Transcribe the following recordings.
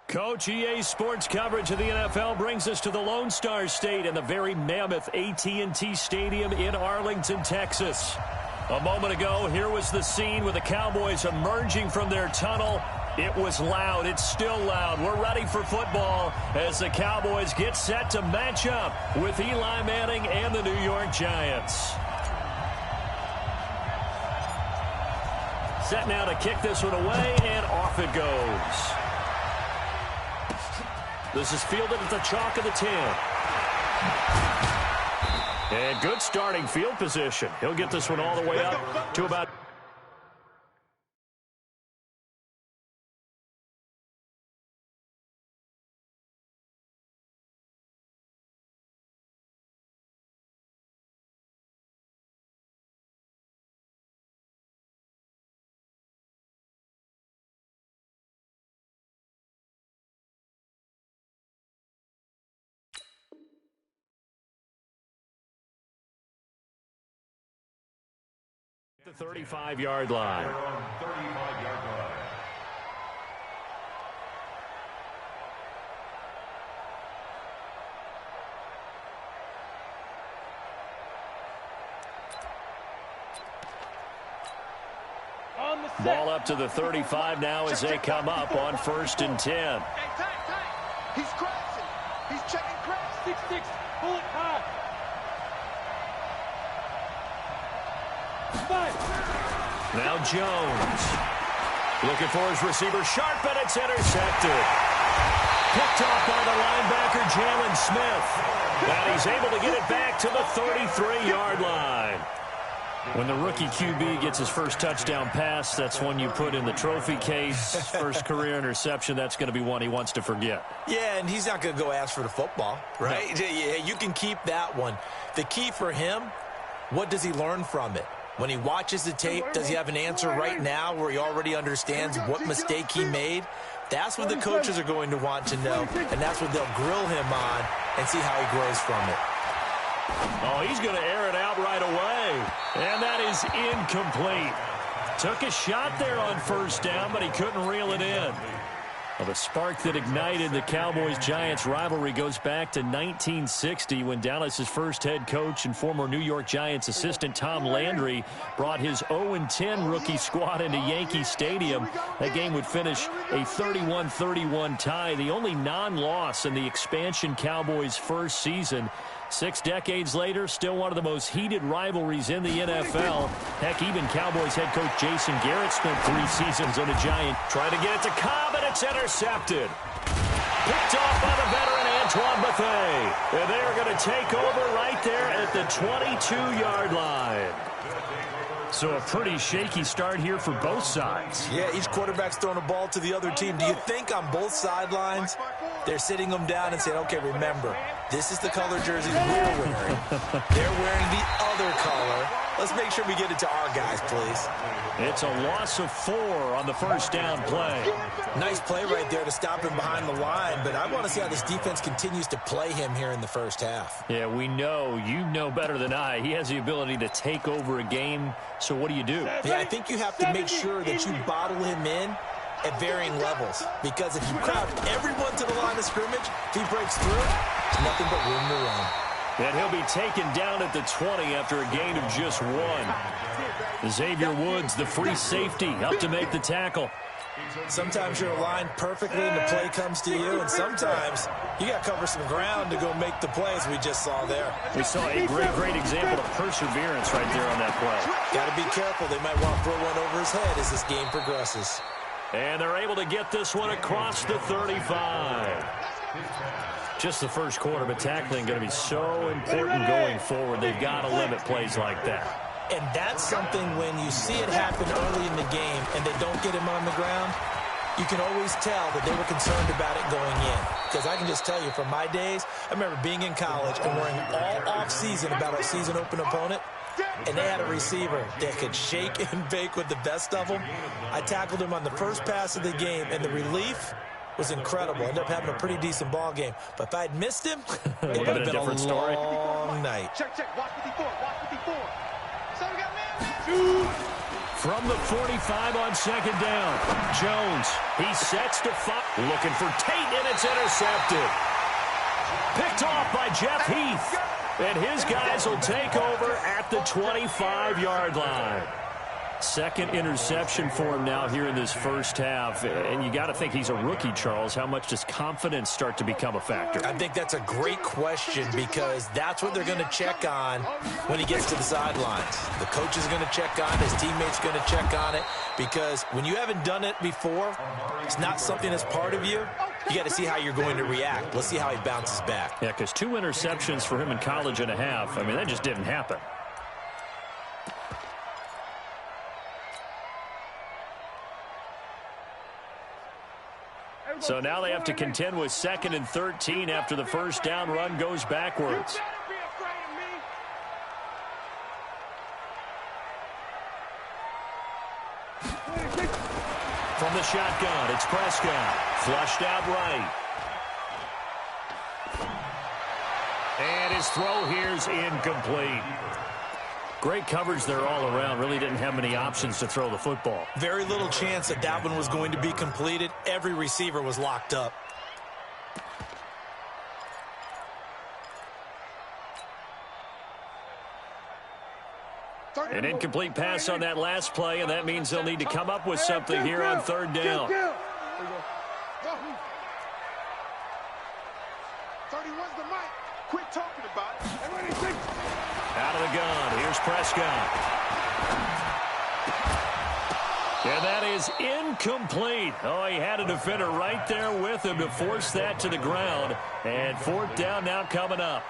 Coach, EA Sports coverage of the NFL brings us to the Lone Star State and the very mammoth AT&T Stadium in Arlington, Texas. A moment ago, here was the scene with the Cowboys emerging from their tunnel. It was loud. It's still loud. We're ready for football as the Cowboys get set to match up with Eli Manning and the New York Giants. Set now to kick this one away, and off it goes. This is fielded at the chalk of the 10. And good starting field position. He'll get this one all the way up to about... the 35-yard line. Ball up to the 35 now as they come up on 1st and 10. He's crashing. He's checking crash. 6-6. Bullet high. Now Jones. Looking for his receiver. Sharp, and it's intercepted. Picked off by the linebacker, Jalen Smith. And he's able to get it back to the 33-yard line. When the rookie QB gets his first touchdown pass, that's one you put in the trophy case. First career interception, that's going to be one he wants to forget. Yeah, and he's not going to go ask for the football, right? No. Yeah, you can keep that one. The key for him, what does he learn from it? When he watches the tape, does he have an answer right now where he already understands what mistake he made? That's what the coaches are going to want to know, and that's what they'll grill him on and see how he grows from it. Oh, he's going to air it out right away. And that is incomplete. Took a shot there on 1st down, but he couldn't reel it in. Well, the spark that ignited the Cowboys-Giants rivalry goes back to 1960 when Dallas's first head coach and former New York Giants assistant Tom Landry brought his 0-10 rookie squad into Yankee Stadium. That game would finish a 31-31 tie, the only non-loss in the expansion Cowboys' first season. 6 decades later, still one of the most heated rivalries in the NFL. Heck, even Cowboys head coach Jason Garrett spent 3 seasons on a Giant. Trying to get it to Cobb, and it's intercepted. Picked off by the veteran Antoine Bethea. And they're going to take over right there at the 22-yard line. So a pretty shaky start here for both sides. Yeah, each quarterback's throwing a ball to the other team. Do you think on both sidelines they're sitting them down and saying, okay, remember, this is the color jerseys we're wearing. They're wearing the other color. Let's make sure we get it to our guys, please. It's a loss of 4 on the 1st down play. Nice play right there to stop him behind the line, but I want to see how this defense continues to play him here in the first half. Yeah, we know. You know better than I. He has the ability to take over a game, so what do you do? Yeah, I think you have to make sure that you bottle him in at varying levels, because if you crowd everyone to the line of scrimmage, if he breaks through, there's nothing but room to run. And he'll be taken down at the 20 after a gain of just 1. Xavier Woods, the free safety, up to make the tackle. Sometimes you're aligned perfectly and the play comes to you, and sometimes you got to cover some ground to go make the plays we just saw there. We saw a great example of perseverance right there on that play. Got to be careful. They might want to throw one over his head as this game progresses. And they're able to get this one across the 35. Just the first quarter, but tackling going to be so important going forward. They've got to limit plays like that. And that's something when you see it happen early in the game and they don't get him on the ground, you can always tell that they were concerned about it going in. Because I can just tell you from my days, I remember being in college and worrying all off-season about a season-open opponent, and they had a receiver that could shake and bake with the best of them. I tackled him on the first pass of the game, and the relief was incredible. Ended up having a pretty decent ball game. But if I'd missed him, it would have been a different long night. Check. Watch 54. So we got man. From the 45 on second down. Jones, he sets to fire. Looking for Tate, and it's intercepted. Picked off by Jeff Heath. And his guys will take over at the 25-yard line. Second interception for him now here in this first half. And you got to think he's a rookie, Charles. How much does confidence start to become a factor? I think that's a great question because that's what they're going to check on when he gets to the sidelines. The coach is going to check on it. His teammates are going to check on it because when you haven't done it before, it's not something that's part of you. You got to see how you're going to react. Let's see how he bounces back. Yeah, because 2 interceptions for him in college and a half. I mean, that just didn't happen. So now they have to contend with 2nd and 13 after the first down run goes backwards. From the shotgun, it's Prescott. Flushed out right. And his throw here's incomplete. Great coverage there all around. Really didn't have many options to throw the football. Very little chance that that one was going to be completed. Every receiver was locked up. An incomplete pass on that last play, and that means they'll need to come up with something here on third down. 31's the mic. Quit talking about it. Out of the gun, here's Prescott. And that is incomplete. Oh, he had a defender right there with him to force that to the ground. And 4th down now coming up.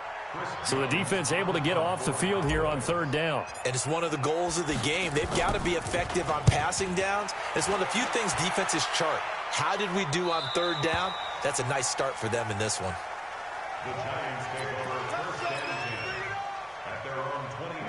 So the defense able to get off the field here on third down. And it's one of the goals of the game. They've got to be effective on passing downs. It's one of the few things defenses chart. How did we do on third down? That's a nice start for them in this one.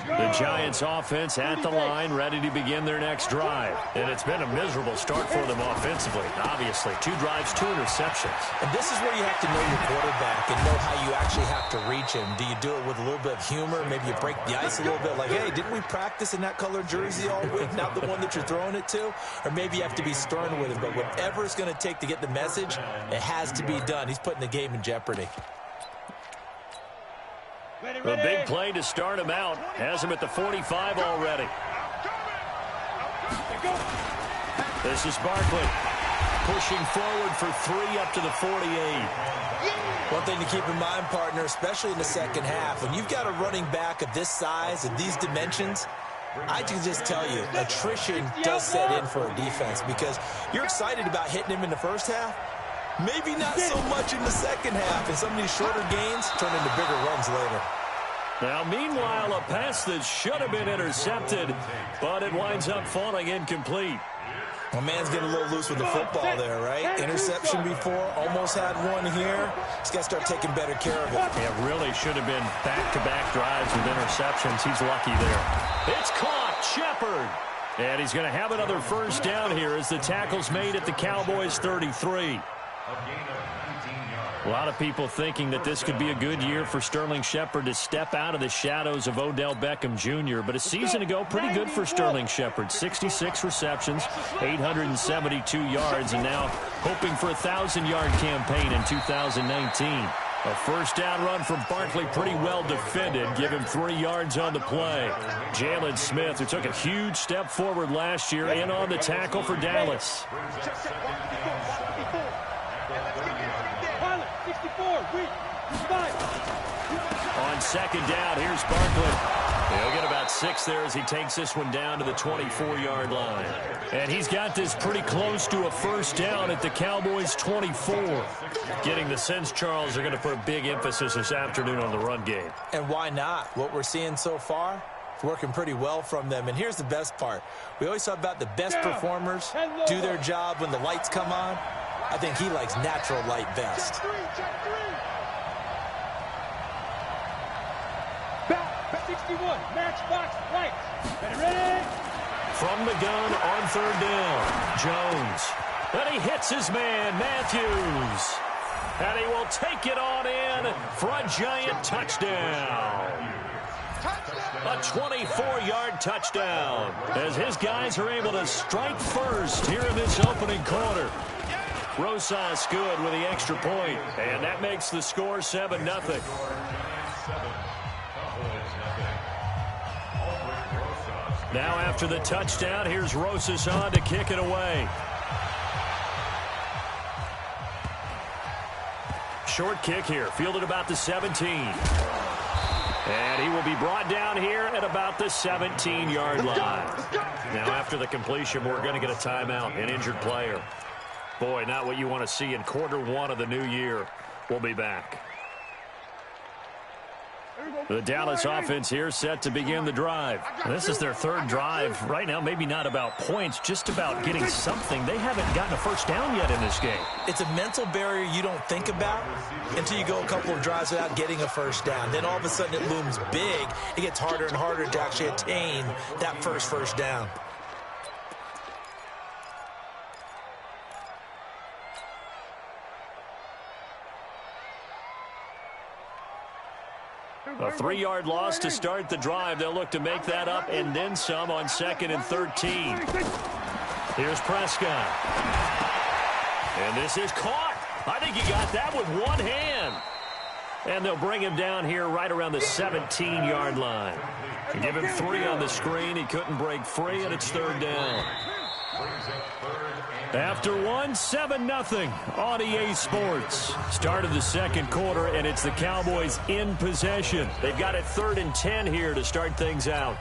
The Giants offense at the line, ready to begin their next drive. And it's been a miserable start for them offensively. Obviously, 2 drives, 2 interceptions. And this is where you have to know your quarterback and know how you actually have to reach him. Do you do it with a little bit of humor? Maybe you break the ice a little bit like, hey, didn't we practice in that color jersey all week? Not the one that you're throwing it to? Or maybe you have to be stern with him. But whatever it's going to take to get the message, it has to be done. He's putting the game in jeopardy. A big play to start him out. Has him at the 45 already. This is Barkley. Pushing forward for 3 up to the 48. One thing to keep in mind, partner, especially in the second half, when you've got a running back of this size and these dimensions, I can just tell you, attrition does set in for a defense because you're excited about hitting him in the first half. Maybe not so much in the second half, and some of these shorter gains turn into bigger runs later. Now, meanwhile, a pass that should have been intercepted, but it winds up falling incomplete. Well, man's getting a little loose with the football there, right? Interception before, almost had one here. He's got to start taking better care of it. It really should have been back-to-back drives with interceptions. He's lucky there. It's caught, Shepard. And he's going to have another first down here as the tackle's made at the Cowboys' 33. A lot of people thinking that this could be a good year for Sterling Shepard to step out of the shadows of Odell Beckham Jr. But a season ago, pretty good for Sterling Shepard. 66 receptions, 872 yards, and now hoping for a 1,000-yard campaign in 2019. A first down run from Barkley, pretty well defended. Give him 3 yards on the play. Jalen Smith, who took a huge step forward last year, in on the tackle for Dallas. On second down, here's Barkley. He'll get about 6 there as he takes this one down to the 24-yard line. And he's got this pretty close to a first down at the Cowboys' 24. Getting the sense, Charles, they're going to put a big emphasis this afternoon on the run game. And why not? What we're seeing so far, it's working pretty well from them. And here's the best part. We always talk about the best performers do their job when the lights come on. I think he likes natural light best. Back, 61, matchbox, right. Ready? From the gun on third down, Jones. And he hits his man, Matthews. And he will take it on in for a giant touchdown. Touchdown! A 24-yard touchdown as his guys are able to strike first here in this opening quarter. Rosas good with the extra point, and that makes the score 7-0. Now after the touchdown, here's Rosas on to kick it away. Short kick here, fielded about the 17. And he will be brought down here at about the 17-yard line. Now after the completion, we're going to get a timeout, an injured player. Boy, not what you want to see in quarter one of the new year. We'll be back. The Dallas offense here set to begin the drive. This is their third drive. Right now, maybe not about points, just about getting something. They haven't gotten a first down yet in this game. It's a mental barrier you don't think about until you go a couple of drives without getting a first down. Then all of a sudden it looms big. It gets harder and harder to actually attain that first down. A 3-yard loss to start the drive. They'll look to make that up and then some on 2nd and 13. Here's Prescott. And this is caught. I think he got that with one hand. And they'll bring him down here right around the 17-yard line. Give him 3 on the screen. He couldn't break free, and it's 3rd down. After 7-0 on EA Sports. Start of the second quarter, and it's the Cowboys in possession. They've got it 3rd and 10 here to start things out.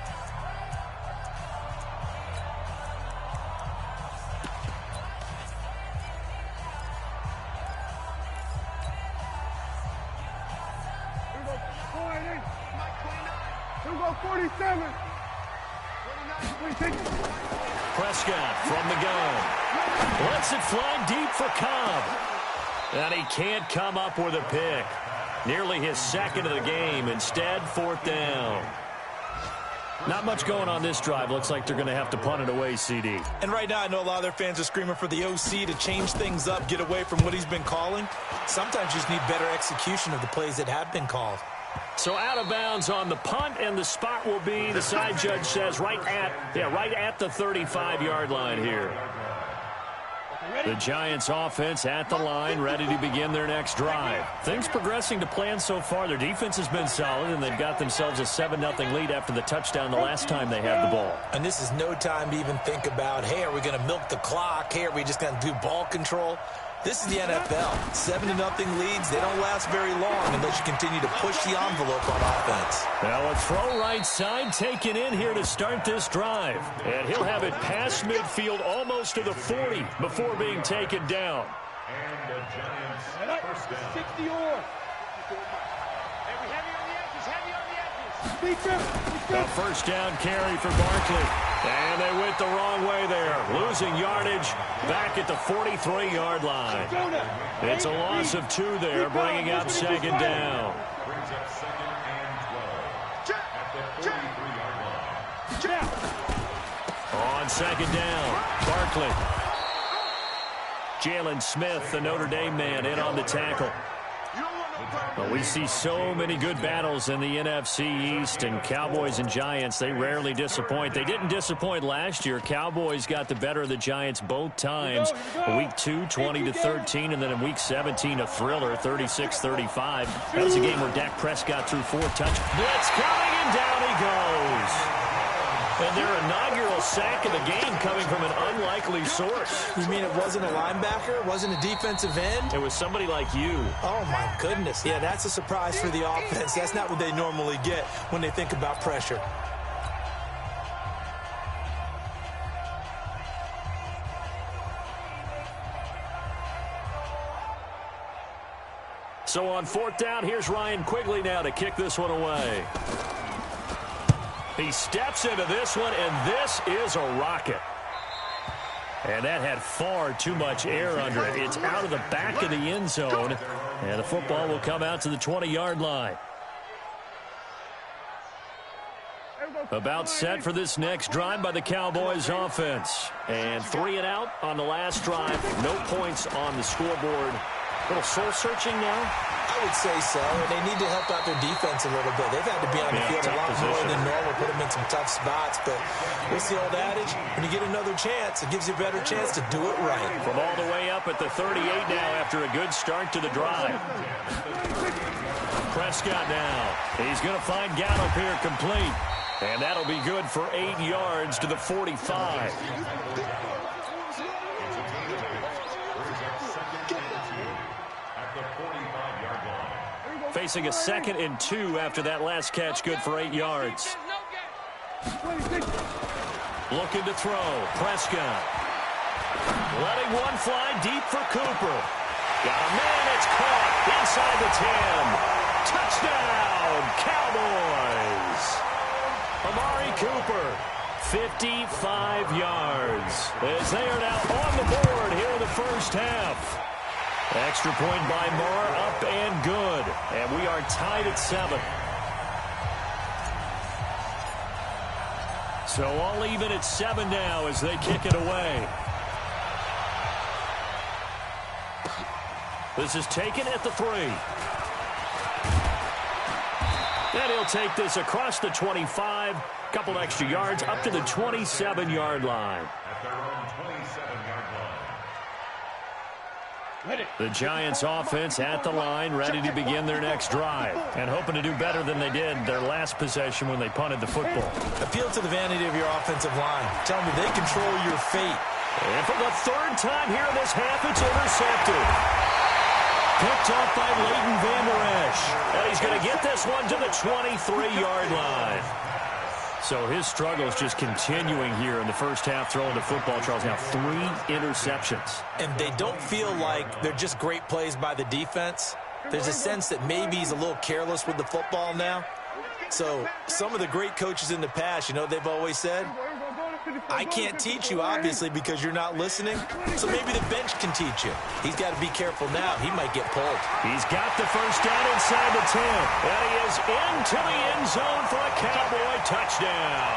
Prescott from the gun. Lets it fly deep for Cobb. And he can't come up with a pick. Nearly his 2nd of the game. Instead, 4th down. Not much going on this drive. Looks like they're going to have to punt it away, CD. And right now, I know a lot of their fans are screaming for the OC to change things up, get away from what he's been calling. Sometimes you just need better execution of the plays that have been called. So out of bounds on the punt, and the spot will be, the side judge says, right at the 35-yard line here. The Giants offense at the line, ready to begin their next drive. Things progressing to plan so far. Their defense has been solid, and they've got themselves a 7-0 lead after the touchdown the last time they had the ball. And this is no time to even think about, hey, are we going to milk the clock? Hey, are we just going to do ball control? This is the NFL. 7-0 leads, they don't last very long unless you continue to push the envelope on offense. Now a throw right side taken in here to start this drive. And he'll have it past midfield almost to the 40 before being taken down. And the Giants first down. 60 or. A first down carry for Barkley. And they went the wrong way there. Losing yardage back at the 43-yard line. It's a loss of 2 there, bringing up 2nd down. Brings up 2nd and 12 at the 43-yard line. On 2nd down, Barkley. Jalen Smith, the Notre Dame man, in on the tackle. Well, we see so many good battles in the NFC East, and Cowboys and Giants, they rarely disappoint. They didn't disappoint last year. Cowboys got the better of the Giants both times. Week 2, 20-13, and then in Week 17, a thriller, 36-35. That was a game where Dak Prescott threw 4 touchdowns. Blitz coming, and down he goes. And their inaugural sack of the game coming from an unlikely source. You mean it wasn't a linebacker? It wasn't a defensive end? It was somebody like you. Oh, my goodness. Yeah, that's a surprise for the offense. That's not what they normally get when they think about pressure. So on 4th down, here's Ryan Quigley now to kick this one away. He steps into this one, and this is a rocket. And that had far too much air under it. It's out of the back of the end zone, and the football will come out to the 20-yard line. About set for this next drive by the Cowboys offense. And 3 and out on the last drive. No points on the scoreboard A little soul-searching now? I would say so, and they need to help out their defense a little bit. They've had to be on the field a lot more than normal, put them in some tough spots. But what's the old adage? When you get another chance, it gives you a better chance to do it right. From all the way up at the 38 now after a good start to the drive. Prescott now. He's going to find Gallup here complete. And that'll be good for 8 yards to the 45. Facing a 2nd and 2 after that last catch, good for 8 yards. Looking to throw. Prescott. Letting one fly deep for Cooper. Got a man, it's caught inside the 10. Touchdown, Cowboys. Amari Cooper, 55 yards. As they are now on the board here in the first half. Extra point by Marr, up and good. And we are tied at 7. So all even at 7 now as they kick it away. This is taken at the 3. And he'll take this across the 25. Couple extra yards up to the 27-yard line. The Giants offense at the line, ready to begin their next drive. And hoping to do better than they did their last possession when they punted the football. Appeal to the vanity of your offensive line. Tell me they control your fate. And for the 3rd time here in this half, it's intercepted. Picked up by Leighton Vander Esch. And he's going to get this one to the 23-yard line. So his struggles just continuing here in the first half throwing the football, Charles. Now 3 interceptions. And they don't feel like they're just great plays by the defense. There's a sense that maybe he's a little careless with the football now. So some of the great coaches in the past, you know, they've always said, I can't teach you, obviously, because you're not listening. So maybe the bench can teach you. He's got to be careful now. He might get pulled. He's got the first down inside the 10. And he is into the end zone for a Cowboy touchdown.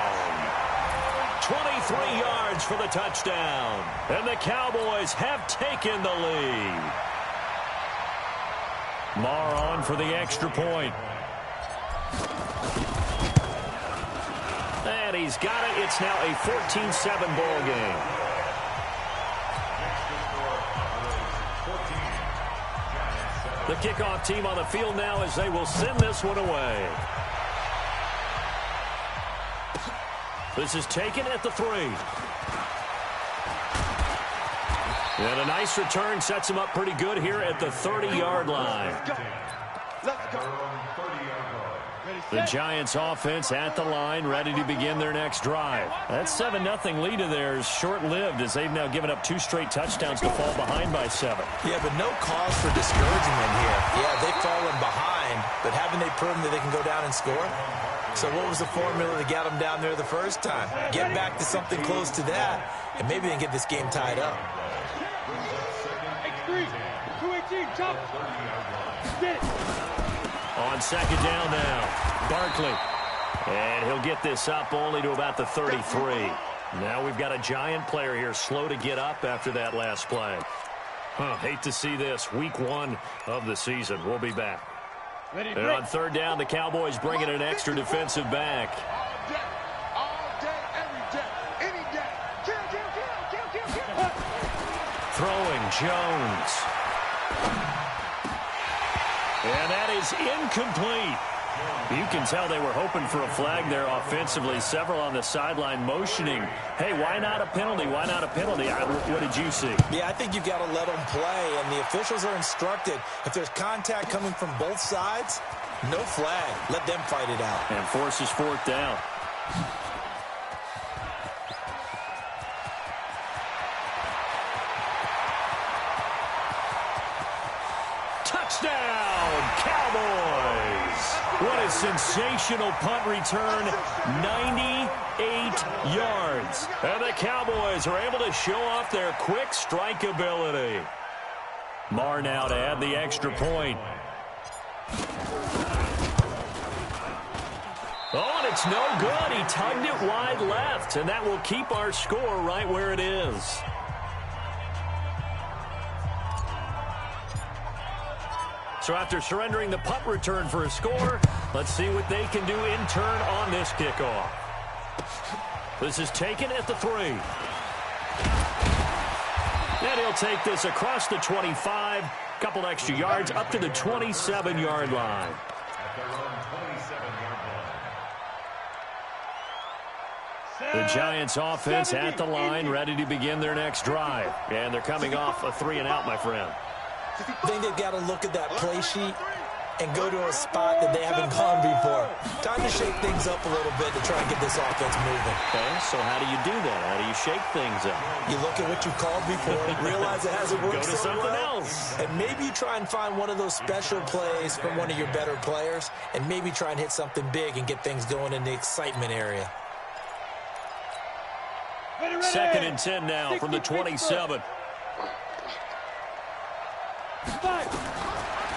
23 yards for the touchdown. And the Cowboys have taken the lead. Marr on for the extra point. And he's got it. It's now a 14-7 ball game. The kickoff team on the field now as they will send this one away. This is taken at the 3. And a nice return sets him up pretty good here at the 30-yard line. Let's go. The Giants offense at the line, ready to begin their next drive. That 7-0 lead of theirs short-lived as they've now given up 2 straight touchdowns to fall behind by 7. Yeah, but no cause for discouragement here. Yeah, they've fallen behind, but haven't they proven that they can go down and score? So what was the formula that got them down there the first time? Get back to something close to that, and maybe they can get this game tied up. X3, 218, chop. Get it. On 2nd down now, Barkley. And he'll get this up only to about the 33. Now we've got a Giant player here slow to get up after that last play. Hate to see this. Week 1 of the season. We'll be back. And on 3rd down, the Cowboys bringing an extra defensive back. All day, every day, any day. Kill. Throwing Jones. And that is incomplete. You can tell they were hoping for a flag there offensively. Several on the sideline motioning, hey, why not a penalty? Why not a penalty? What did you see? Yeah, I think you've got to let them play, and the officials are instructed. If there's contact coming from both sides, no flag. Let them fight it out. And forces 4th down. Touchdown, Cowboys! What a sensational punt return, 98 yards. And the Cowboys are able to show off their quick strike ability. Marr now to add the extra point. Oh, and it's no good. He tugged it wide left, and that will keep our score right where it is. So after surrendering the punt return for a score, let's see what they can do in turn on this kickoff. This is taken at the 3. And he'll take this across the 25, couple extra yards up to the 27-yard line. The Giants offense at the line, ready to begin their next drive. And they're coming off a 3-and-out, my friend. I think they've got to look at that play sheet and go to a spot that they haven't gone before. Time to shake things up a little bit to try and get this offense moving. Okay, so how do you do that? How do you shake things up? You look at what you called before, realize it hasn't worked Go to so something well, else. and maybe you try and find one of those special plays from one of your better players, and maybe try and hit something big and get things going in the excitement area. 2nd and 10 now from the 27.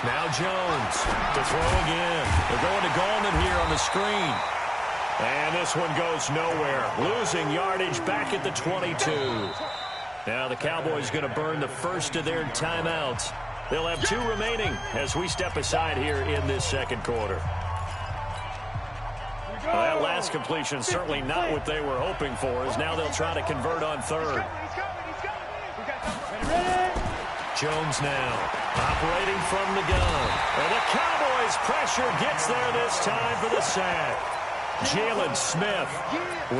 Now Jones to throw again. They're going to Gallman here on the screen. And this one goes nowhere. Losing yardage back at the 22. Now the Cowboys going to burn the first of their timeouts. They'll have 2 remaining as we step aside here in this second quarter. Well, that last completion certainly not what they were hoping for, as now they'll try to convert on 3rd. Jones now operating from the gun. And the Cowboys pressure gets there this time for the sack. Jalen Smith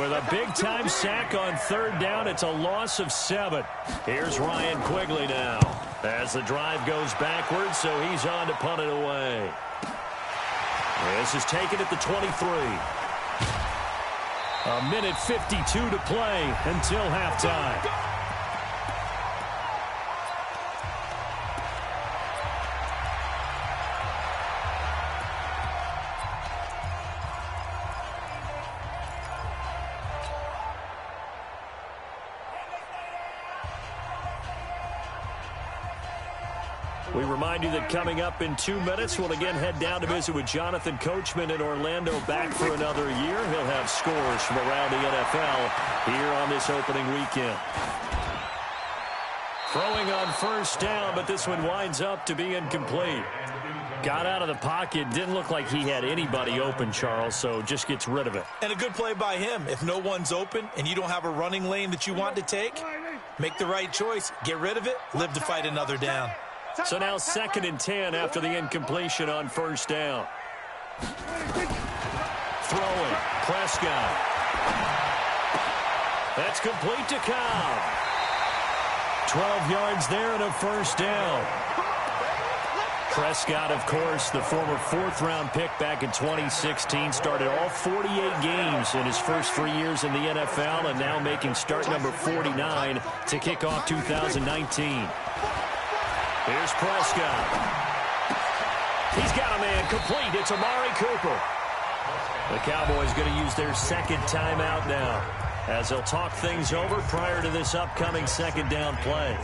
with a big-time sack on 3rd down. It's a loss of 7. Here's Ryan Quigley now as the drive goes backwards, so he's on to punt it away. This is taken at the 23. A minute 52 to play until halftime. We remind you that coming up in 2 minutes, we'll again head down to visit with Jonathan Coachman in Orlando, back for another year. He'll have scores from around the NFL here on this opening weekend. Throwing on 1st down, but this one winds up to be incomplete. Got out of the pocket, didn't look like he had anybody open, Charles, so just gets rid of it. And a good play by him. If no one's open and you don't have a running lane that you want to take, make the right choice. Get rid of it, live to fight another down. So now 2nd and 10 after the incompletion on 1st down. Throwing, Prescott. That's complete to Cobb. 12 yards there and a 1st down. Prescott, of course, the former 4th-round pick back in 2016, started all 48 games in his first 3 years in the NFL, and now making start number 49 to kick off 2019. Here's Prescott. He's got a man complete. It's Amari Cooper. The Cowboys going to use their 2nd timeout now as they'll talk things over prior to this upcoming 2nd down play.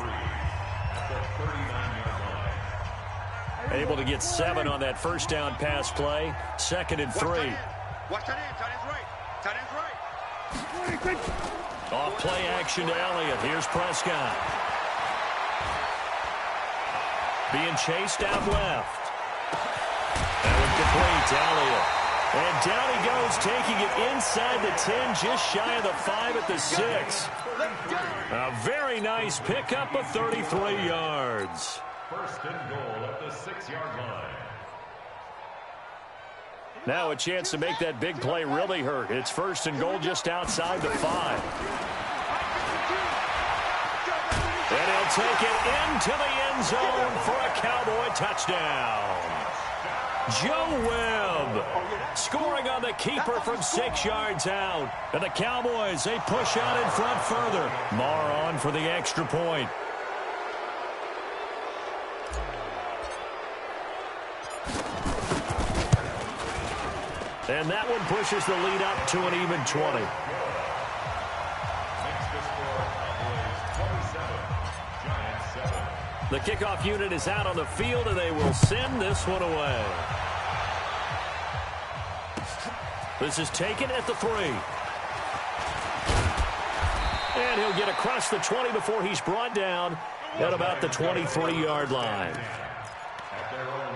Able to get 7 on that 1st down pass play. 2nd and 3. Watch that in. Tight end's right. Off play action to Elliott. Here's Prescott. Being chased out left. That one complete to Elliott. And down he goes, taking it inside the 10, just shy of the 5 at the 6. A very nice pickup of 33 yards. 1st and goal at the 6-yard line. Now a chance to make that big play really hurt. It's 1st and goal just outside the 5. And he'll take it into the end zone for a Cowboy touchdown. Joe Webb scoring on the keeper from 6 yards out. And the Cowboys, they push out in front further. Marr on for the extra point. And that one pushes the lead up to an even 20. The kickoff unit is out on the field, and they will send this one away. This is taken at the 3. And he'll get across the 20 before he's brought down at about the 23-yard line. At their own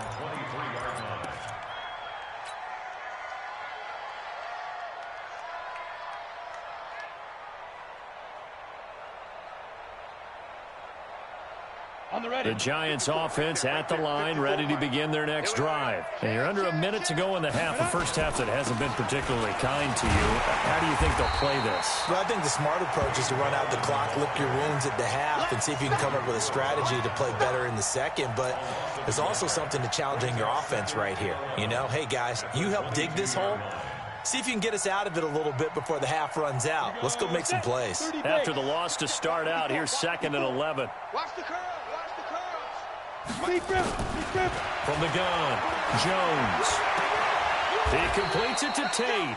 The Giants offense at the line, ready to begin their next drive. And you're under a minute to go in the half, a first half that hasn't been particularly kind to you. How do you think they'll play this? Well, I think the smart approach is to run out the clock, lick your wounds at the half, and see if you can come up with a strategy to play better in the second. But there's also something to challenging your offense right here. You know, hey, guys, you help dig this hole. See if you can get us out of it a little bit before the half runs out. Let's go make some plays. After the loss to start out, here's 2nd and 11. Watch the curve. Watch the curve. From the gun, Jones. He completes it to Tate.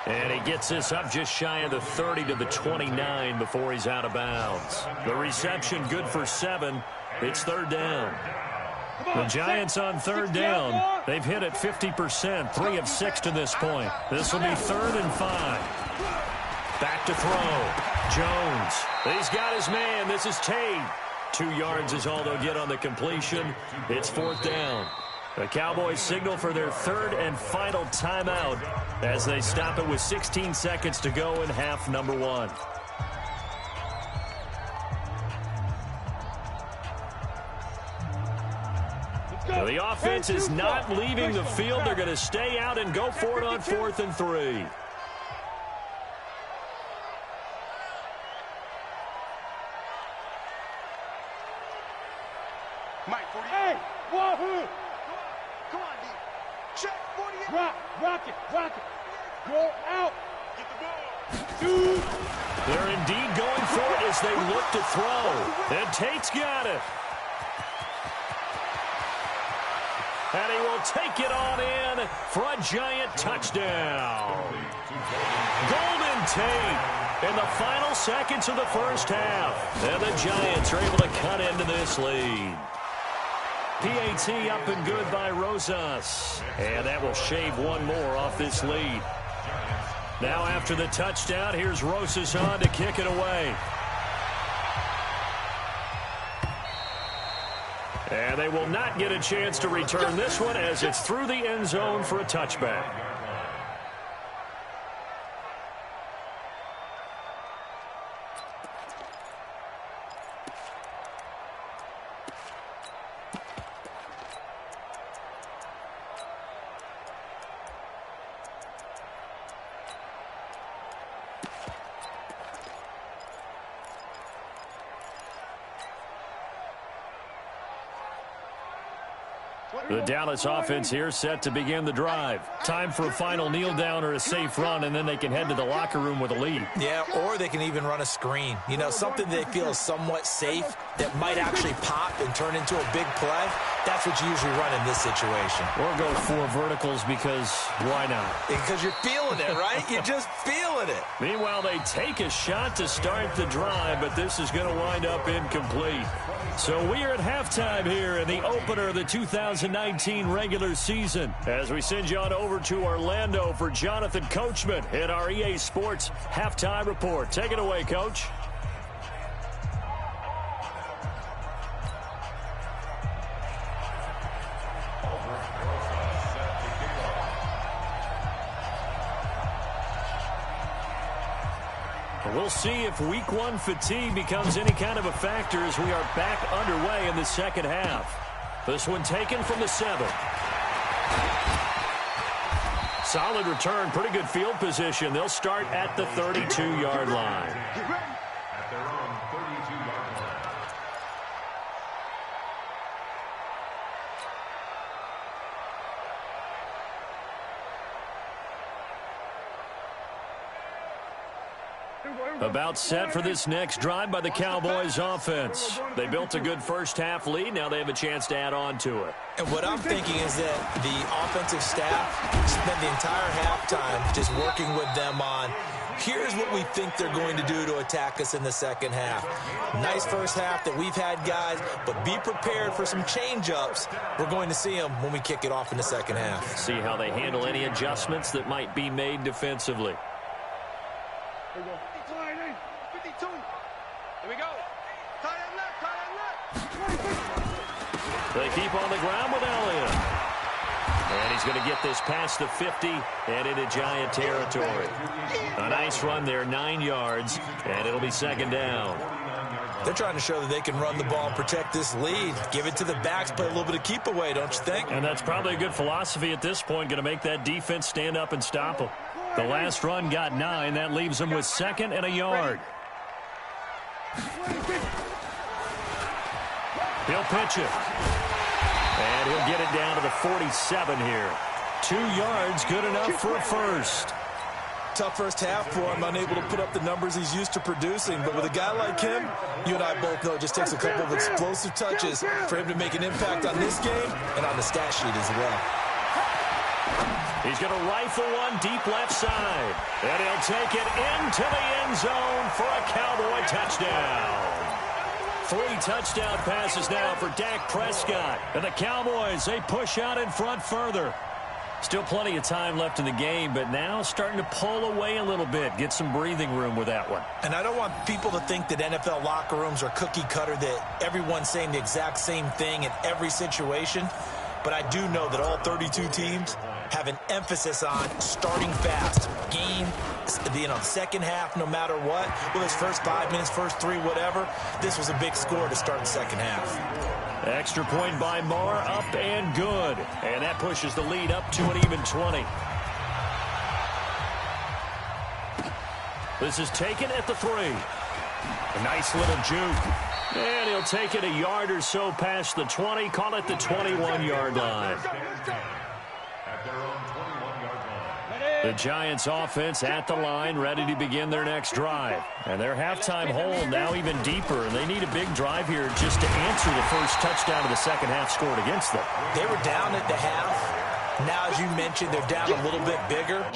And he gets this up just shy of the 30 to the 29 before he's out of bounds. The reception good for 7. It's 3rd down. The Giants on 3rd down. They've hit it 50%, 3 of 6 to this point. This will be 3rd and 5. Back to throw. Jones. He's got his man. This is Tate. 2 yards is all they'll get on the completion. It's 4th down. The Cowboys signal for their 3rd and final timeout as they stop it with 16 seconds to go in half number 1. So the offense is not leaving the field. They're going to stay out and go for it on 4th and 3. Mike, 48. Hey, wahoo! Come on, D. Check, 48. Rock it. Go out. Get the ball. They're indeed going for it as they look to throw. And Tate's got it. And he will take it on in for a Giant touchdown. Golden Tate in the final seconds of the first half. And the Giants are able to cut into this lead. PAT up and good by Rosas. And that will shave one more off this lead. Now after the touchdown, here's Rosas on to kick it away. And they will not get a chance to return this one as it's through the end zone for a touchback. The Dallas offense here set to begin the drive. Time for a final kneel down or a safe run, and then they can head to the locker room with a lead. Yeah, or they can even run a screen. You know, something they feel is somewhat safe that might actually pop and turn into a big play. That's what you usually run in this situation. Or go 4 verticals because why not? Because you're feeling it, right? You're just feeling it. Meanwhile, they take a shot to start the drive, but this is going to wind up incomplete. So we are at halftime here in the opener of the 2019 regular season as we send you on over to Orlando for Jonathan Coachman in our EA Sports halftime report. Take it away, Coach. We'll see if week 1 fatigue becomes any kind of a factor as we are back underway in the second half. This one taken from the 7. Solid return, pretty good field position. They'll start at the 32-yard line. At their own 32-yard line. About set for this next drive by the Cowboys offense. They built a good first half lead. Now they have a chance to add on to it. And what I'm thinking is that the offensive staff spent the entire halftime just working with them on, here's what we think they're going to do to attack us in the second half. Nice first half that we've had, guys, but be prepared for some change-ups. We're going to see them when we kick it off in the second half. See how they handle any adjustments that might be made defensively. Here we go. 52. Here we go. Tie that left. They keep on the ground with Elliott. And he's going to get this past the 50 and into Giant territory. A nice run there, 9 yards, and it'll be second down. They're trying to show that they can run the ball and protect this lead. Give it to the backs, play a little bit of keep away, don't you think? And that's probably a good philosophy at this point, going to make that defense stand up and stop them. The last run got 9. That leaves them with 2nd and a yard. He'll pitch it. And he'll get it down to the 47 here. 2 yards, good enough for a first. Tough first half for him, unable to put up the numbers he's used to producing. But with a guy like him, you and I both know it just takes a couple of explosive touches for him to make an impact on this game and on the stat sheet as well. He's going to rifle one deep left side. And he'll take it into the end zone for a Cowboy touchdown. 3 touchdown passes now for Dak Prescott. And the Cowboys, they push out in front further. Still plenty of time left in the game, but now starting to pull away a little bit. Get some breathing room with that one. And I don't want people to think that NFL locker rooms are cookie cutter, that everyone's saying the exact same thing in every situation. But I do know that all 32 teams have an emphasis on starting fast. Game, second half, no matter what. Well, it's first 5 minutes, first 3, whatever. This was a big score to start the second half. Extra point by Marr, up and good. And that pushes the lead up to an even 20. This is taken at the 3. A nice little juke. And he'll take it a yard or so past the 20. Call it the 21-yard line. The Giants offense at the line, ready to begin their next drive. And their halftime hole now even deeper. And they need a big drive here just to answer the first touchdown of the second half scored against them. They were down at the half. Now, as you mentioned, they're down a little bit bigger.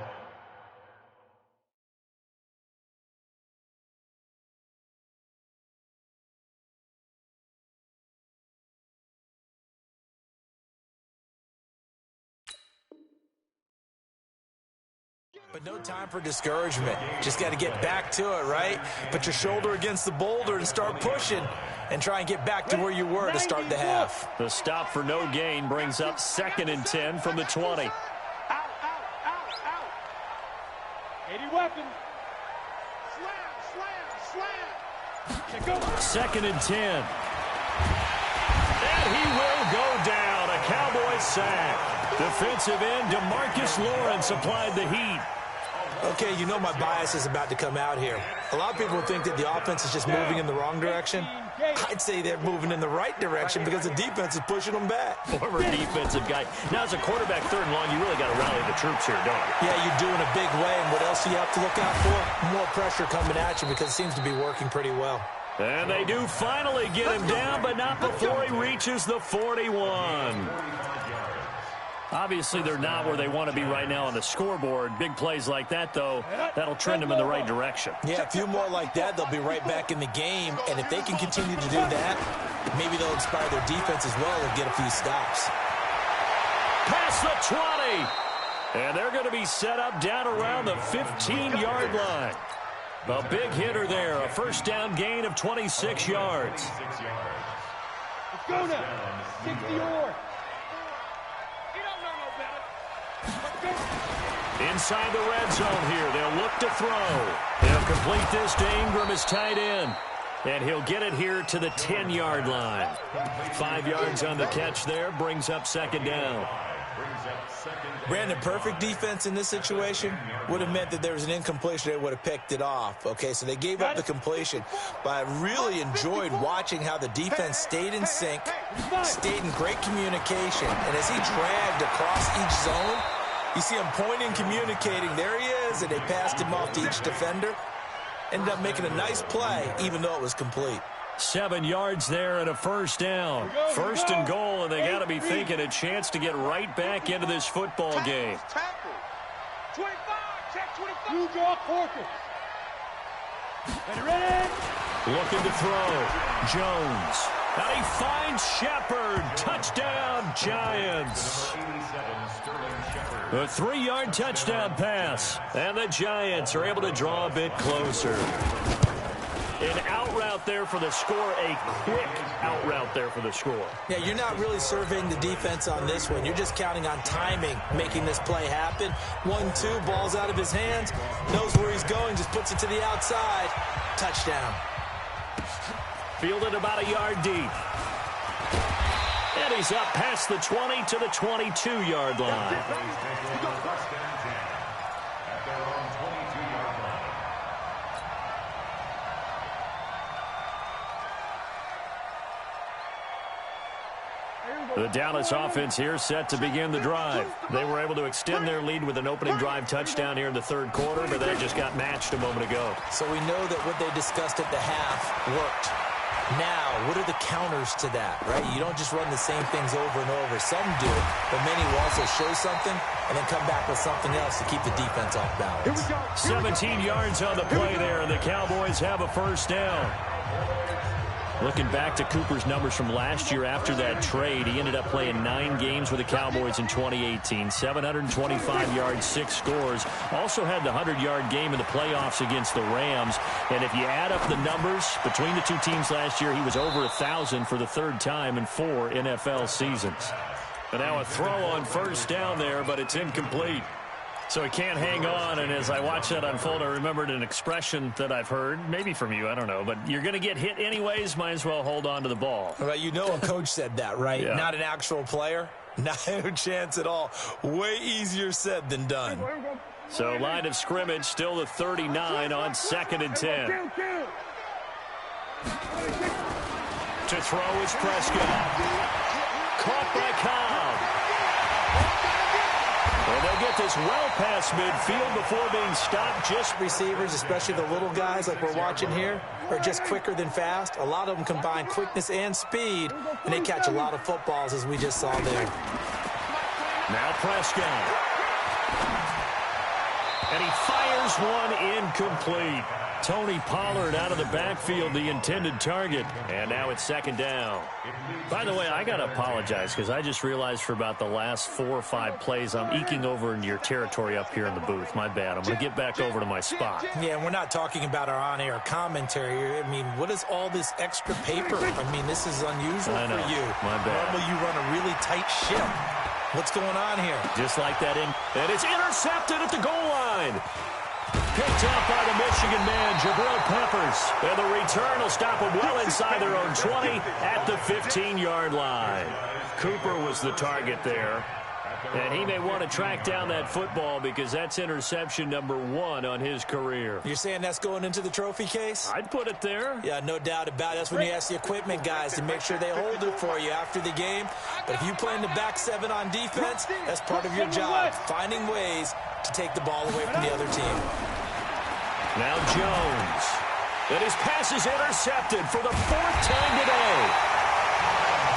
But no time for discouragement. Just got to get back to it, right? Put your shoulder against the boulder and start pushing and try and get back to where you were to start the half. The stop for no gain brings up 2nd and 10 from the 20. Out. 80 weapons. Slam. 2nd and 10. And he will go down. A Cowboys sack. Defensive end DeMarcus Lawrence applied the heat. Okay, you know my bias is about to come out here. A lot of people think that the offense is just moving in the wrong direction. I'd say they're moving in the right direction because the defense is pushing them back. Former defensive guy. Now, as a quarterback, 3rd and long, you really got to rally the troops here, don't you? Yeah, you do in a big way. And what else do you have to look out for? More pressure coming at you because it seems to be working pretty well. And they do finally get him down, but not before he reaches the 41. Obviously, they're not where they want to be right now on the scoreboard. Big plays like that, though, that'll trend them in the right direction. Yeah, a few more like that, they'll be right back in the game. And if they can continue to do that, maybe they'll inspire their defense as well and get a few stops. Past the 20. And they're going to be set up down around the 15-yard line. A big hitter there, a first down gain of 26 yards. Let's go now. 60 yards. Inside the red zone here. They'll look to throw. They'll complete this to Ingram as tight end. And he'll get it here to the 10-yard line. 5 yards on the catch there. Brings up 2nd down. Brandon, perfect defense in this situation would have meant that there was an incompletion. They would have picked it off. Okay, so they gave up the completion. But I really enjoyed watching how the defense stayed in sync, stayed in great communication. And as he dragged across each zone, you see him pointing, communicating. There he is, and they passed him off to each defender. Ended up making a nice play, even though it was complete. 7 yards there and a first down. First and goal, and they got to be thinking a chance to get right back into this football game. 25, check 25. You draw Corker. Ready? Looking to throw. Jones. And he finds Shepard. Touchdown, Giants. A 3-yard touchdown pass. And the Giants are able to draw a bit closer. An out route there for the score. A quick out route there for the score. Yeah, you're not really surveying the defense on this one. You're just counting on timing, making this play happen. 1-2, ball's out of his hands. Knows where he's going, just puts it to the outside. Touchdown. Fielded about a yard deep. And he's up past the 20 to the 22-yard line. The Dallas offense here set to begin the drive. They were able to extend their lead with an opening drive touchdown here in the third quarter, but that just got matched a moment ago. So we know that what they discussed at the half worked. Now, what are the counters to that, right? You don't just run the same things over and over. Some do, but many will also show something and then come back with something else to keep the defense off balance. 17 yards on the play there, and the Cowboys have a first down. Looking back to Cooper's numbers from last year after that trade, he ended up playing 9 games with the Cowboys in 2018. 725 yards, 6 scores. Also had the 100-yard game in the playoffs against the Rams. And if you add up the numbers between the two teams last year, he was over 1,000 for the third time in 4 NFL seasons. And now a throw on first down there, but it's incomplete. So he can't hang on, and as I watch that unfold, I remembered an expression that I've heard, maybe from you, I don't know, but you're going to get hit anyways, might as well hold on to the ball. Well, you know a coach said that, right? Yeah. Not an actual player. No chance at all. Way easier said than done. So line of scrimmage, still the 39 on 2nd and 10. To throw is Prescott. Caught by Cobb. And they'll get this well past midfield before being stopped. Just receivers, especially the little guys like we're watching here, are just quicker than fast. A lot of them combine quickness and speed, and they catch a lot of footballs, as we just saw there. Now Prescott. And he fires one incomplete. Tony Pollard out of the backfield, the intended target. And now it's 2nd down. By the way, I got to apologize because I just realized for about the last 4 or 5 plays, I'm eking over into your territory up here in the booth. My bad. I'm going to get back over to my spot. Yeah, we're not talking about our on-air commentary. I mean, what is all this extra paper? I mean, this is unusual for you. My bad. Normally you run a really tight ship. What's going on here? Just like that, and it's intercepted at the goal line. Picked up by the Michigan man, Jabril Peppers. And the return will stop them well inside their own 20 at the 15-yard line. Cooper was the target there. And he may want to track down that football because that's interception number 1 on his career. You're saying that's going into the trophy case? I'd put it there. Yeah, no doubt about it. That's when you ask the equipment guys to make sure they hold it for you after the game. But if you play in the back 7 on defense, that's part of your job, finding ways to take the ball away from the other team. Now Jones. And his pass is intercepted for the 4th time today.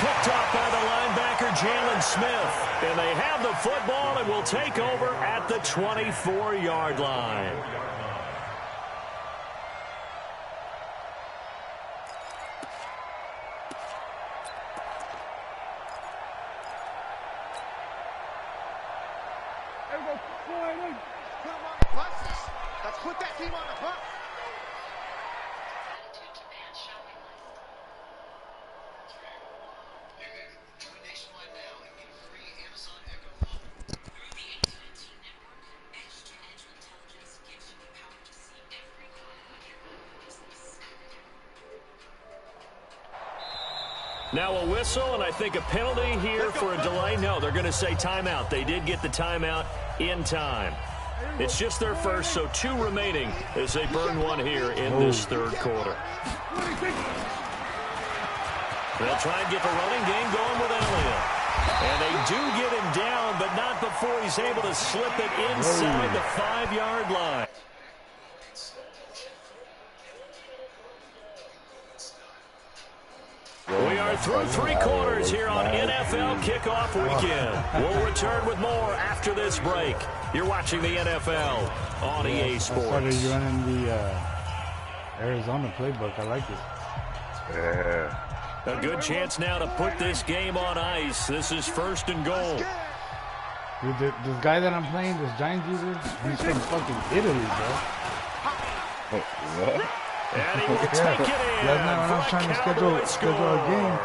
Picked up by the linebacker, Jalen Smith. And they have the football and will take over at the 24-yard line. Let's put that team on the bus. Now a whistle, and I think a penalty here for a delay. No, they're going to say timeout. They did get the timeout in time. It's just their first, so 2 remaining as they burn one here in this third quarter. They'll try and get the running game going with Elliott. And they do get him down, but not before he's able to slip it inside the 5-yard line. We are through 3 quarters here on NFL Kickoff Weekend. We'll return with more after this break. You're watching the NFL on EA Sports. I started running the Arizona playbook. I like it. Yeah. A good chance now to put this game on ice. This is 1st and goal. Dude, this guy that I'm playing, this giant dude, he's from fucking Italy, bro. What? And he will take it in. Last night when I was trying to schedule a game,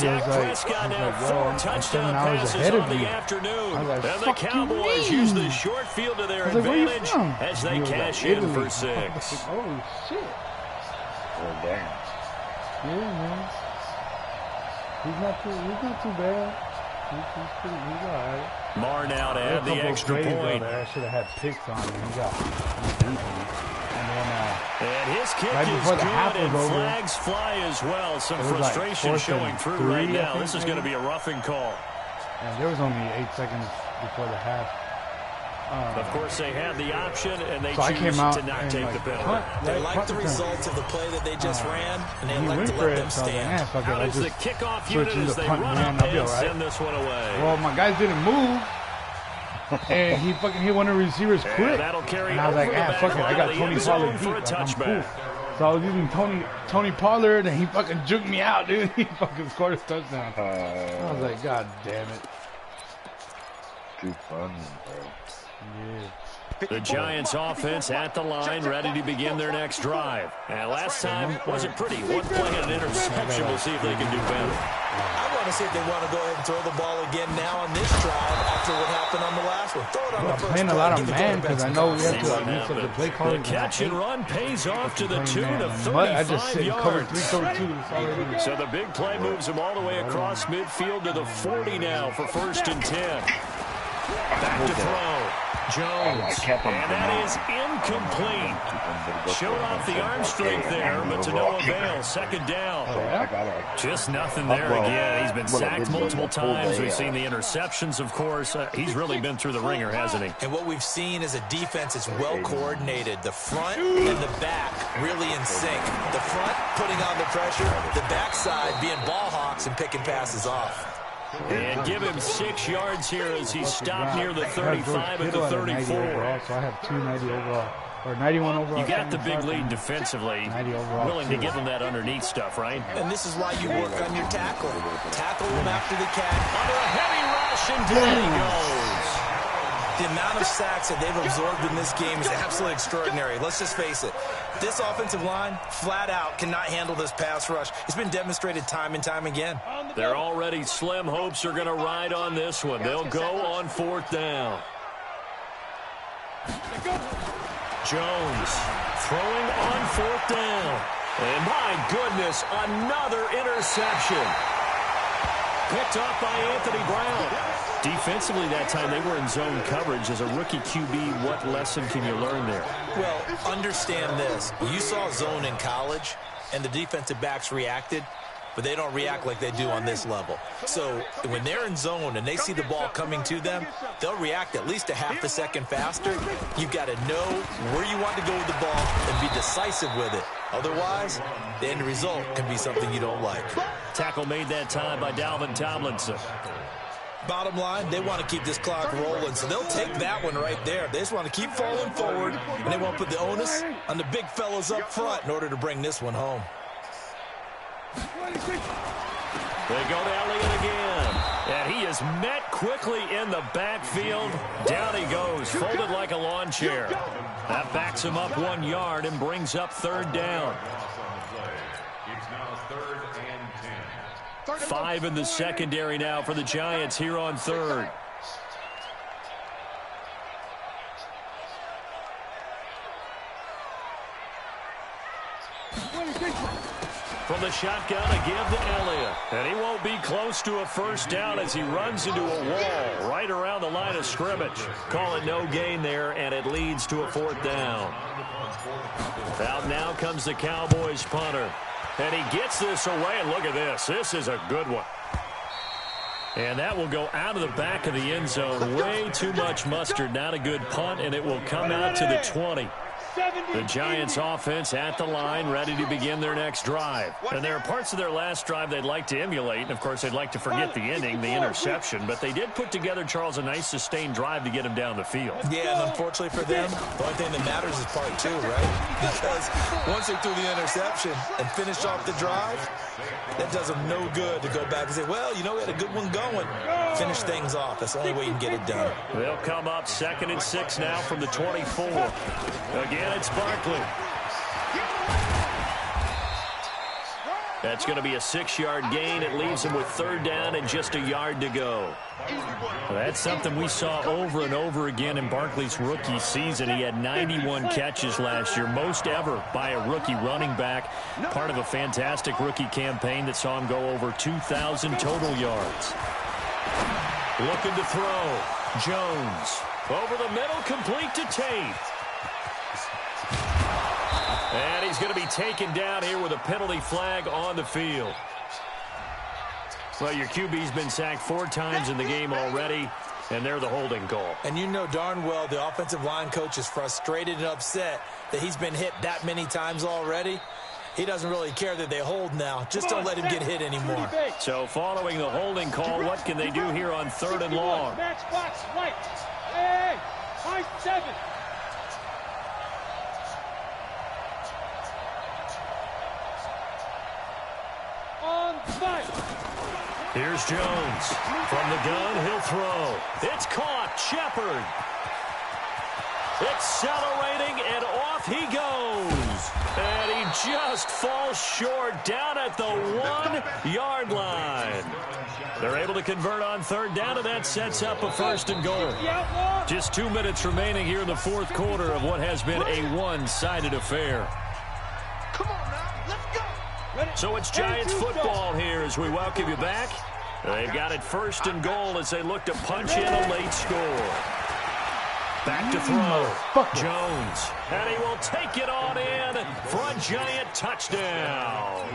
he was Prescott now 4 touchdown passes on the afternoon. Like, and the Cowboys use the short field to their advantage as they cash in for 6. Holy shit. Oh, damn. Yeah, man. He's not too bad. He's alright. Marr now to add the extra point. I should have had picks on him. He got beat me. And his kick right is good, and flags fly as well. Some frustration like showing through right now. This is going to be a roughing call. And there was only 8 seconds before the half. Of course, they had the option, and they choose to not take the penalty. They like the results of the play that they just ran, and they like to let them stand. How does the kickoff unit as they run up and send this one away? Well, my guys didn't move. And he fucking hit one of the receivers quick. That'll carry and I was like, fuck it, I got Tony Pollard deep. Like, I'm cool. So I was using Tony Pollard, and he fucking juked me out, dude. He fucking scored a touchdown. I was like, God damn it. Too funny, bro. Yeah. The Giants offense at the line, ready to begin their next drive. And last time wasn't pretty. One play and an interception. We'll see if they can do better. I want to see if they want to go ahead and throw the ball again now on this drive after what happened on the last one. Throw it on the first playing a lot of man because I know we have to mix up the play calling. The catch and run pays off to the tune of 35 yards. So the big play moves him all the way across midfield to the 40 now for 1st and 10. Back to throw. Jones, and that is incomplete. Showed off the arm strength there, but to no avail. 2nd down. Just nothing there again. He's been sacked multiple times. We've seen the interceptions, of course. He's really been through the ringer, hasn't he? And what we've seen is a defense that's well coordinated. The front and the back really in sync. The front putting on the pressure, the backside being ball hawks and picking passes off. And give him 6 yards here as he stopped near the 35 at the 34. So I have 290 overall, or 91 overall. You got the big lead defensively. Willing to give him that underneath stuff, right? And this is why you work on your tackle. Tackle him after the catch. Under a heavy rush, and down he goes. The amount of sacks that they've absorbed in this game is absolutely extraordinary. Let's just face it. This offensive line, flat out, cannot handle this pass rush. It's been demonstrated time and time again. Their already slim hopes are going to ride on this one. They'll go on 4th down. Jones throwing on 4th down. And my goodness, another interception. Picked off by Anthony Brown. Defensively that time, they were in zone coverage. As a rookie QB, what lesson can you learn there? Well, understand this. You saw zone in college, and the defensive backs reacted, but they don't react like they do on this level. So when they're in zone and they see the ball coming to them, they'll react at least a half a second faster. You've got to know where you want to go with the ball and be decisive with it. Otherwise, the end result can be something you don't like. Tackle made that time by Dalvin Tomlinson. Bottom line, they want to keep this clock rolling, so they'll take that one right there. They just want to keep falling forward, and they want to put the onus on the big fellas up front in order to bring this one home. They go to Elliott again, and he is met quickly in the backfield. Down he goes, folded like a lawn chair. That backs him up 1 yard and brings up 3rd down. It's now 3rd and 10. 5 in the secondary now for the Giants here on 3rd. From the shotgun, a give to Elliott. And he won't be close to a 1st down as he runs into a wall right around the line of scrimmage. Call it no gain there, and it leads to a 4th down. Out now comes the Cowboys punter. And he gets this away, and look at this. This is a good one. And that will go out of the back of the end zone. Way too much mustard. Not a good punt, and it will come out to the 20. The Giants offense at the line, ready to begin their next drive. And there are parts of their last drive they'd like to emulate. And, of course, they'd like to forget the ending, the interception. But they did put together, Charles, a nice sustained drive to get him down the field. Yeah, and unfortunately for them, the only thing that matters is part 2, right? Because once they threw the interception and finished off the drive, that does them no good to go back and say, well, you know, we had a good one going. Finish things off. That's the only way you can get it done. They'll come up 2nd and 6 now from the 24. Again, it's Barkley. That's going to be a 6-yard gain. It leaves him with 3rd down and just a yard to go. That's something we saw over and over again in Barkley's rookie season. He had 91 catches last year, most ever by a rookie running back. Part of a fantastic rookie campaign that saw him go over 2,000 total yards. Looking to throw. Jones. Over the middle, complete to Tate. And he's going to be taken down here with a penalty flag on the field. Well, your QB's been sacked 4 times in the game already, and they're the holding call. And you know darn well the offensive line coach is frustrated and upset that he's been hit that many times already. He doesn't really care that they hold now. Just don't let him get hit anymore. So following the holding call, what can they do here on 3rd and long? Match box, right. Hey, high 7. On 5. Here's Jones. From the gun, he'll throw. It's caught. Shepard. Accelerating, and off he goes. And he just falls short down at the 1-yard line. They're able to convert on 3rd down, and that sets up a 1st and goal. Just 2 minutes remaining here in the 4th quarter of what has been a one-sided affair. Come on now, let's go. So it's Giants football here as we welcome you back. They've got it 1st and goal as they look to punch in a late score. Back to throw. Jones. And he will take it on in for a Giant touchdown.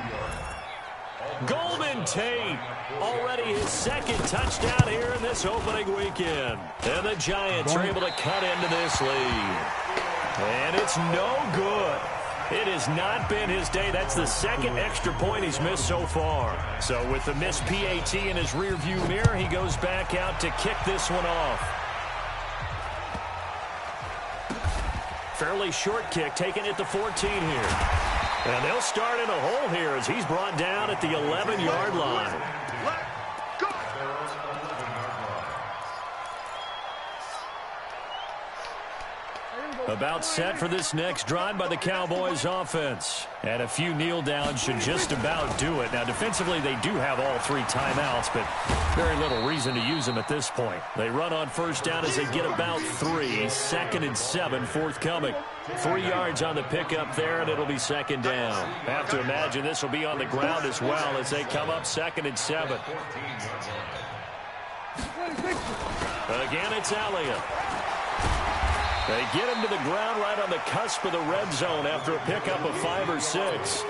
Golden Tate. Already his 2nd touchdown here in this opening weekend. And the Giants are able to cut into this lead. And it's no good. It has not been his day. That's the 2nd extra point he's missed so far. So with the missed PAT in his rearview mirror, he goes back out to kick this one off. Fairly short kick, taken at the 14 here. And they'll start in a hole here as he's brought down at the 11-yard line. About set for this next drive by the Cowboys offense. And a few kneel downs should just about do it. Now, defensively, they do have all 3 timeouts, but very little reason to use them at this point. They run on 1st down as they get about 3. 2nd and 7 forthcoming. 3 yards on the pickup there, and it'll be 2nd down. Have to imagine this will be on the ground as well as they come up 2nd and 7. Again, it's Elliott. They get him to the ground right on the cusp of the red zone after a pickup of 5 or 6.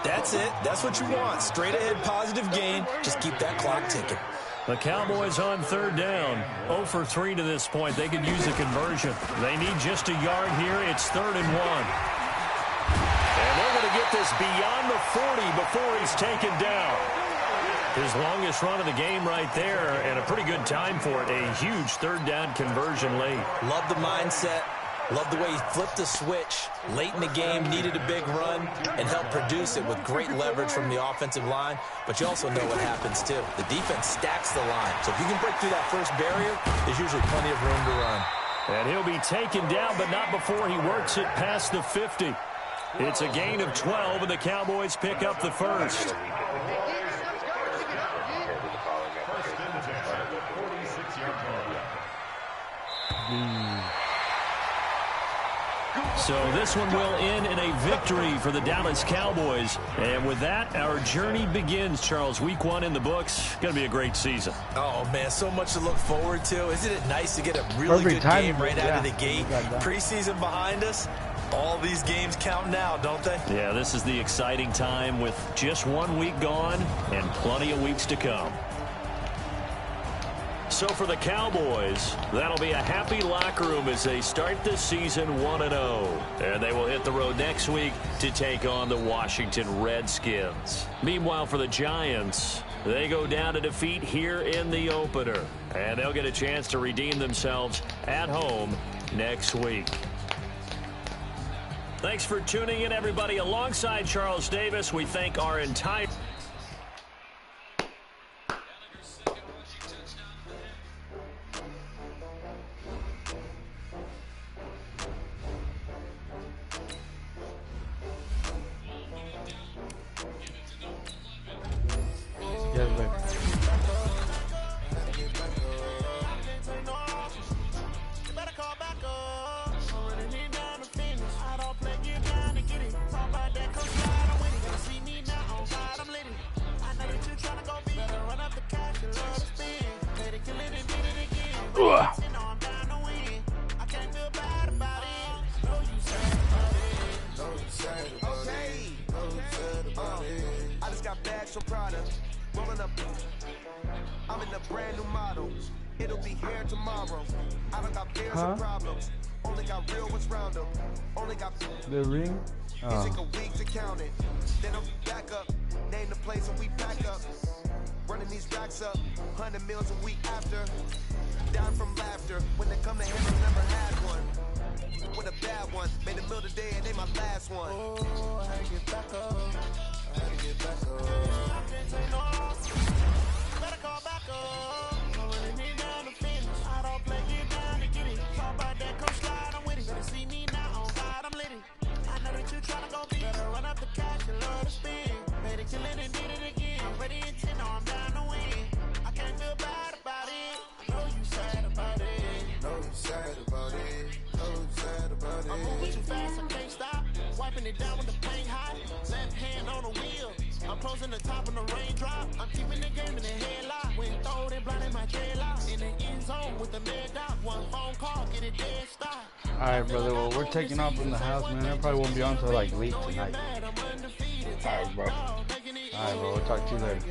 That's it. That's what you want. Straight ahead positive gain. Just keep that clock ticking. The Cowboys on 3rd down. 0 for 3 to this point. They could use a conversion. They need just a yard here. It's 3rd and 1. And they're going to get this beyond the 40 before he's taken down. His longest run of the game right there, and a pretty good time for it. A huge 3rd down conversion late. Love the mindset. Love the way he flipped the switch. Late in the game, needed a big run, and helped produce it with great leverage from the offensive line. But you also know what happens, too. The defense stacks the line. So if you can break through that first barrier, there's usually plenty of room to run. And he'll be taken down, but not before he works it past the 50. It's a gain of 12, and the Cowboys pick up the 1st. So this one will end in a victory for the Dallas Cowboys. And with that, our journey begins, Charles. Week 1 in the books. Going to be a great season. Oh, man, so much to look forward to. Isn't it nice to get a really good game right out of the gate? Preseason behind us. All these games count now, don't they? Yeah, this is the exciting time with just 1 week gone and plenty of weeks to come. So for the Cowboys, that'll be a happy locker room as they start this season 1-0. And they will hit the road next week to take on the Washington Redskins. Meanwhile, for the Giants, they go down to defeat here in the opener. And they'll get a chance to redeem themselves at home next week. Thanks for tuning in, everybody. Alongside Charles Davis, we thank our entire... play. I just got bags from Prada, rolling up. I'm in a brand new model. It'll be here tomorrow. I don't got fears or problems. Only got real ones round them. Only got the ring. It take a week to count it. Then I'm back up. Name the place and we pack up. Running these racks up. 100 meals a week after. Down from laughter. When they come to him, I've never had one. With a bad one. Made a meal today and they my last one. Oh, I had to get back up. I had to get back up. Better call back up. I'm running it down the finish. I don't play, get down to get it. Talk about that, come slide, I'm with it. Better see me now, on God, I'm lit it. I know that you tryna go big. Better run up the cash, you love to spin. Made it kill it and did it again. I'm ready and 10, no, I'm down to win. I can't feel bad about it. I know you sad about it. Know you sad about it. Know you sad about it. I'm moving too fast, I can't stop. Wiping it down with the paint hot. Left hand on the wheel. I'm closing the top of the raindrop. I'm keeping the game in the headlock. When throw it, blinding my dreadlock. In the end zone with the mad dot. One phone call, get it dead stop. Alright, brother. Well, we're taking off from the house, man. I probably won't be on until like late tonight. Alright, bro. Alright, bro. We'll talk to you later.